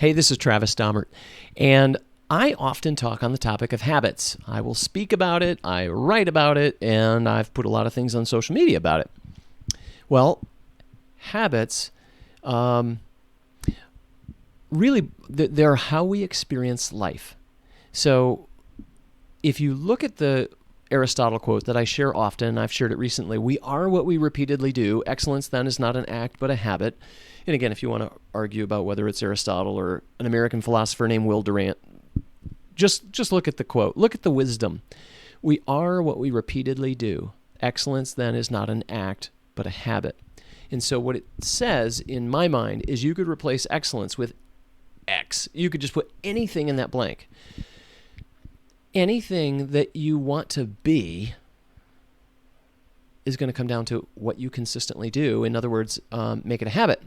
Hey, this is Travis Daumert, and I often talk on the topic of habits. I will speak about it, I write about it, and I've put a lot of things on social media about it. Well, habits, really, they're how we experience life. So if you look at the Aristotle quote that I share often, I've shared it recently, we are what we repeatedly do. Excellence then is not an act, but a habit. And again, if you want to argue about whether it's Aristotle or an American philosopher named Will Durant, just look at the quote. Look at the wisdom. We are what we repeatedly do. Excellence then is not an act, but a habit. And so what it says in my mind is you could replace excellence with X. You could just put anything in that blank. Anything that you want to be is going to come down to what you consistently do. In other words, make it a habit.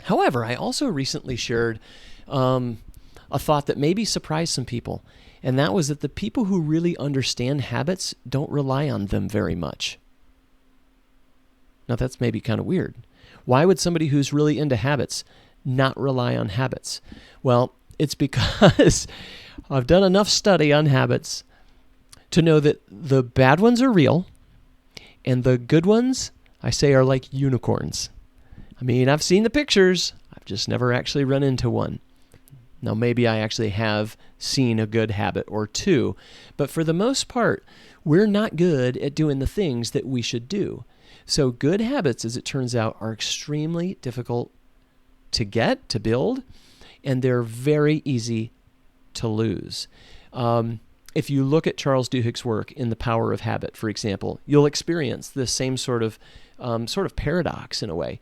However, I also recently shared a thought that maybe surprised some people, and that was that the people who really understand habits don't rely on them very much. Now, that's maybe kind of weird. Why would somebody who's really into habits not rely on habits? Well, it's because I've done enough study on habits to know that the bad ones are real, and the good ones, I say, are like unicorns. I mean, I've seen the pictures. I've just never actually run into one. Now, maybe I actually have seen a good habit or two, but for the most part, we're not good at doing the things that we should do. So good habits, as it turns out, are extremely difficult to get, to build, and they're very easy to lose. If you look at Charles Duhigg's work in The Power of Habit, for example, you'll experience this same sort of paradox in a way.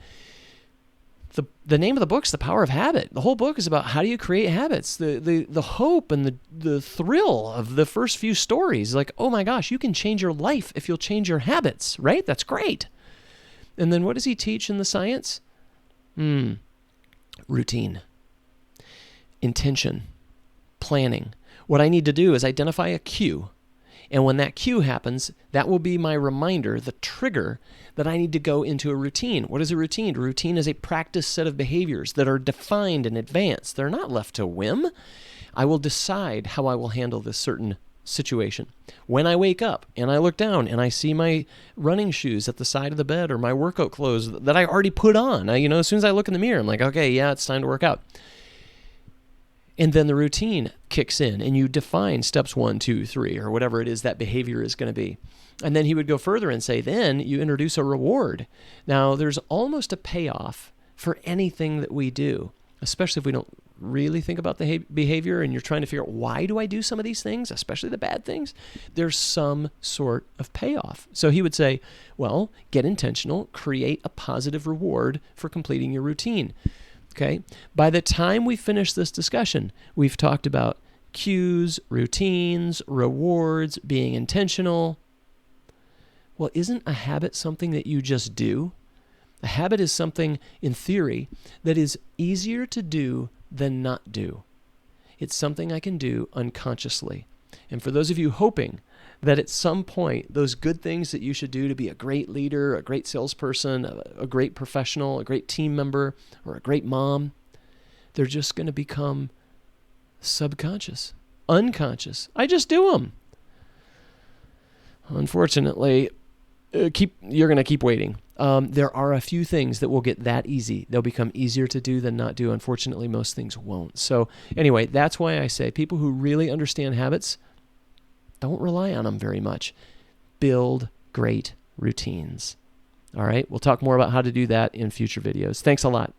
The name of the book's The Power of Habit. The whole book is about how do you create habits. The hope and the thrill of the first few stories, like, oh my gosh, you can change your life if you'll change your habits, right? That's great. And then what does he teach in the science? Routine, intention, planning. What I need to do is identify a cue. And when that cue happens, that will be my reminder, the trigger, that I need to go into a routine. What is a routine? A routine is a practiced set of behaviors that are defined in advance. They're not left to whim. I will decide how I will handle this certain situation. When I wake up and I look down and I see my running shoes at the side of the bed or my workout clothes that I already put on, as soon as I look in the mirror, I'm like, okay, yeah, it's time to work out. And then the routine kicks in and you define steps 1, 2, 3, or whatever it is that behavior is going to be. And then he would go further and say, then you introduce a reward. Now, there's almost a payoff for anything that we do, especially if we don't really think about the behavior and you're trying to figure out why do I do some of these things, especially the bad things. There's some sort of payoff. So he would say, well, get intentional, create a positive reward for completing your routine. Okay. By the time we finish this discussion, we've talked about cues, routines, rewards, being intentional. Well, isn't a habit something that you just do? A habit is something, in theory, that is easier to do than not do. It's something I can do unconsciously. And for those of you hoping that at some point, those good things that you should do to be a great leader, a great salesperson, a great professional, a great team member, or a great mom, they're just going to become subconscious, unconscious. I just do them. Unfortunately, you're going to keep waiting. There are a few things that will get that easy. They'll become easier to do than not do. Unfortunately, most things won't. So anyway, that's why I say people who really understand habits, don't rely on them very much. Build great routines. All right, we'll talk more about how to do that in future videos. Thanks a lot.